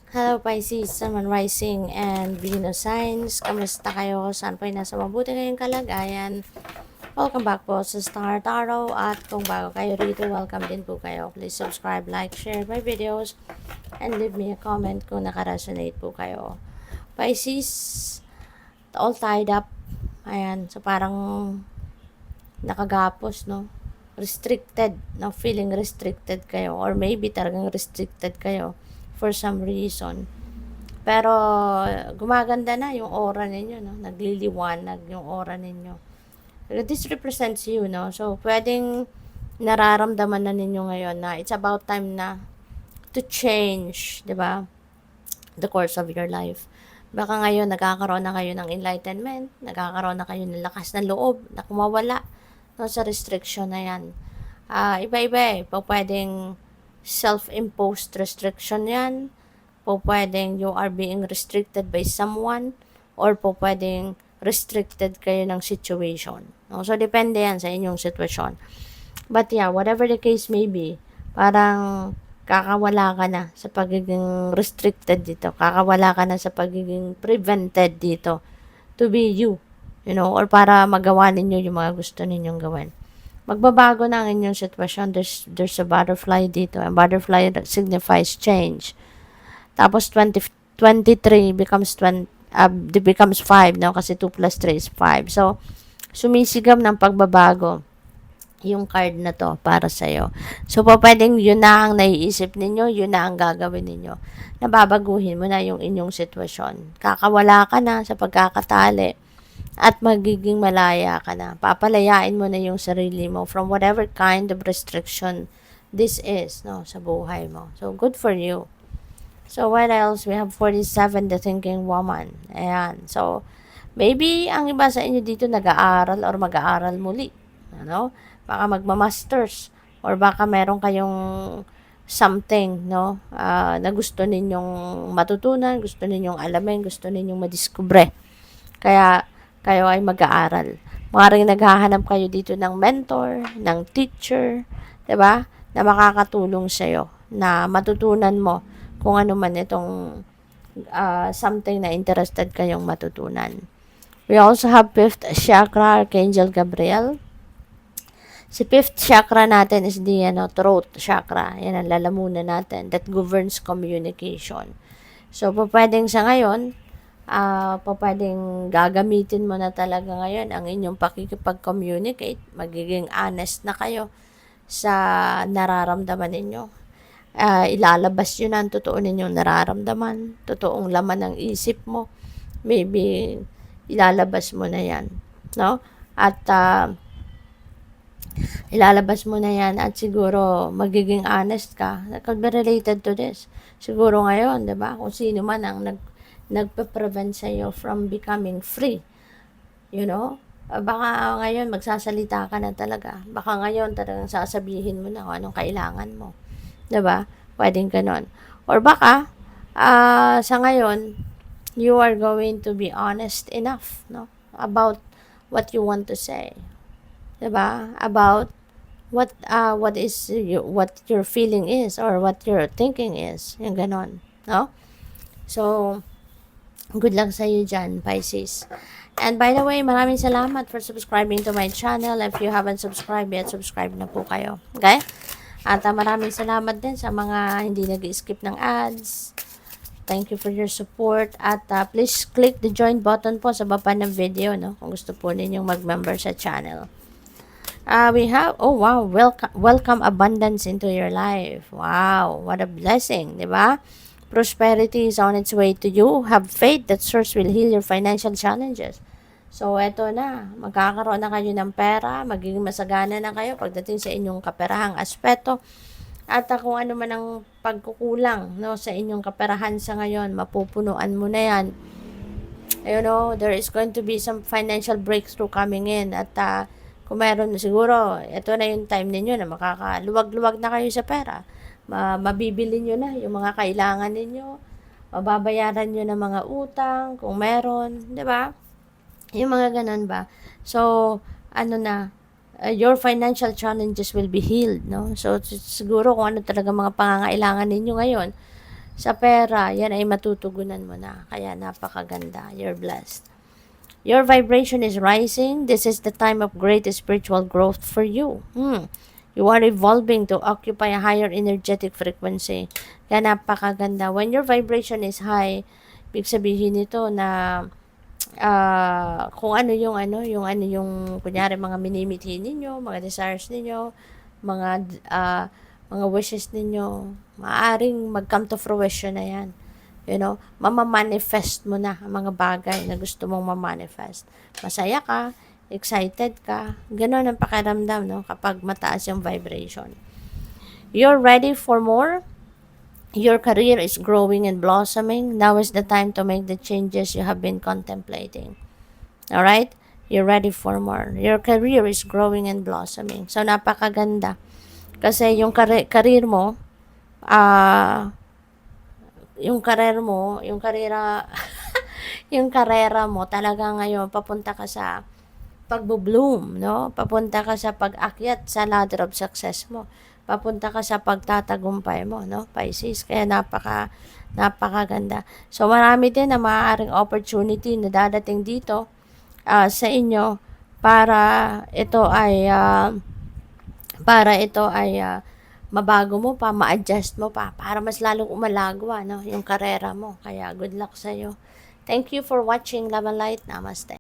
Hello Pisces, Sun Rising and Venus Signs. Kamusta kayo? Saan po ay nasa mabuti kayong kalagayan? Welcome back po sa Star Tarot at kung bago kayo rito, welcome din po kayo. Please subscribe, like, share my videos and leave me a comment kung nakaresonate po kayo. Pisces, all tied up. Ayan, so parang nakagapos, no? Restricted, no? Feeling restricted kayo or maybe talagang restricted kayo for some reason. Pero gumaganda na yung aura ninyo, no? Nagliliwanag yung aura ninyo. This represents you, no? So, pwedeng nararamdaman na ninyo ngayon na it's about time na to change, di ba? The course of your life. Baka ngayon nagkakaroon na kayo ng enlightenment, nagkakaroon na kayo ng lakas ng loob na kumawala, no, sa restriction na yan. Iba-iba eh. Pwedeng self-imposed restriction yan, po pwedeng you are being restricted by someone, or po pwedeng restricted kayo ng situation. No? So, depende yan sa inyong sitwasyon. But yeah, whatever the case may be, parang kakawala ka na sa pagiging restricted dito. Kakawala ka na sa pagiging prevented dito to be you. You know, or para magawa ninyo yung mga gusto ninyong gawin. Magbabago na ang inyong sitwasyon. There's a butterfly dito. And butterfly signifies change. Tapos 23 becomes 5, no? Kasi 2 plus 3 is 5. So, sumisigam ng pagbabago yung card na to para sa'yo. So, pwedeng yun na ang naiisip ninyo, yun na ang gagawin ninyo. Nababaguhin mo na yung inyong sitwasyon. Kakawala ka na sa pagkakatali at magiging malaya ka na. Papalayain mo na yung sarili mo from whatever kind of restriction this is, no, sa buhay mo. So, good for you. So, what else? We have 47, the thinking woman. Ayan. So, maybe ang iba sa inyo dito nag-aaral or mag-aaral muli. Ano? Baka magma-masters. Or baka meron kayong something, no? Na gusto ninyong matutunan, gusto ninyong alamin, gusto ninyong madiskubre. Kaya, kayo ay mag-aaral. Maaaring naghahanap kayo dito ng mentor, ng teacher, 'di ba? Na makakatulong sa iyo, na matutunan mo kung ano man itong something na interested kayong matutunan. We also have 5th chakra, Archangel Gabriel. Si 5th chakra natin is the throat chakra. Yan ang lalamunan natin that governs communication. So, pwedeng sa ngayon, pwedeng gagamitin mo na talaga ngayon ang inyong pakikipag-communicate. Magiging honest na kayo sa nararamdaman ninyo. Ilalabas yun ang totoo ninyong nararamdaman, totoong laman ng isip mo. Maybe, ilalabas mo na yan. No? At, ilalabas mo na yan at siguro magiging honest ka. That could be related to this. Siguro ngayon, di ba? Kung sino man ang nagpe-prevent sa iyo from becoming free. You know? Baka ngayon magsasalita ka na talaga. Baka ngayon talagang sasabihin mo na kung anong kailangan mo. 'Di ba? Pwedeng ganon. Or baka, sa ngayon, you are going to be honest enough, no? About what you want to say. 'Di ba? About what what your feeling is or what your thinking is. Yung ganon, no? So, good luck sa iyo dyan, Pisces. And by the way, maraming salamat for subscribing to my channel. If you haven't subscribed yet, subscribe na po kayo. Okay? At maraming salamat din sa mga hindi nag-skip ng ads. Thank you for your support. At please click the join button po sa baba ng video, no? Kung gusto po ninyong mag-member sa channel. We have, oh wow, welcome abundance into your life. Wow, what a blessing, di ba? Prosperity is on its way to you. Have faith that source will heal your financial challenges. So, eto na. Magkakaroon na kayo ng pera. Magiging masagana na kayo pagdating sa inyong kaperahang aspeto. At kung ano man ang pagkukulang, no, sa inyong kaperahan sa ngayon, mapupunuan mo na yan. You know, there is going to be some financial breakthrough coming in. At kung meron siguro, eto na yung time ninyo na makakaluwag-luwag na kayo sa pera. Mabibili nyo na yung mga kailangan ninyo. Mababayaran nyo ng mga utang, kung meron, di ba? Yung mga ganun ba? So, your financial challenges will be healed, no? So, siguro kung ano talaga mga pangangailangan ninyo ngayon, Sa pera, yan ay matutugunan mo na. Kaya napakaganda. You're blessed. Your vibration is rising. This is the time of great spiritual growth for you. You are evolving to occupy a higher energetic frequency. Kaya napakaganda. When your vibration is high, ibig sabihin nito na kung yung kunyari mga minimithi ninyo, mga desires ninyo, mga wishes ninyo, maaring mag-come to fruition na yan. Mamamanifest mo na ang mga bagay na gusto mong mamanifest. Masaya ka, excited ka, gano'n ang pakiramdam, kapag mataas yung vibration. You're ready for more? Your career is growing and blossoming. Now is the time to make the changes you have been contemplating. Alright? You're ready for more. Your career is growing and blossoming. So, napakaganda. Kasi yung career mo, yung karera mo talaga ngayon papunta ka sa pagbo-bloom, Papunta ka sa pag-akyat sa ladder of success mo. Papunta ka sa pagtatagumpay mo, Pisces. Kaya napakaganda. So, marami din na maaaring opportunity na dadating dito sa inyo para ito ay mabago mo pa, ma-adjust mo pa, para mas lalong umalagwa, yung karera mo. Kaya good luck sa'yo. Thank you for watching Love and Light. Namaste.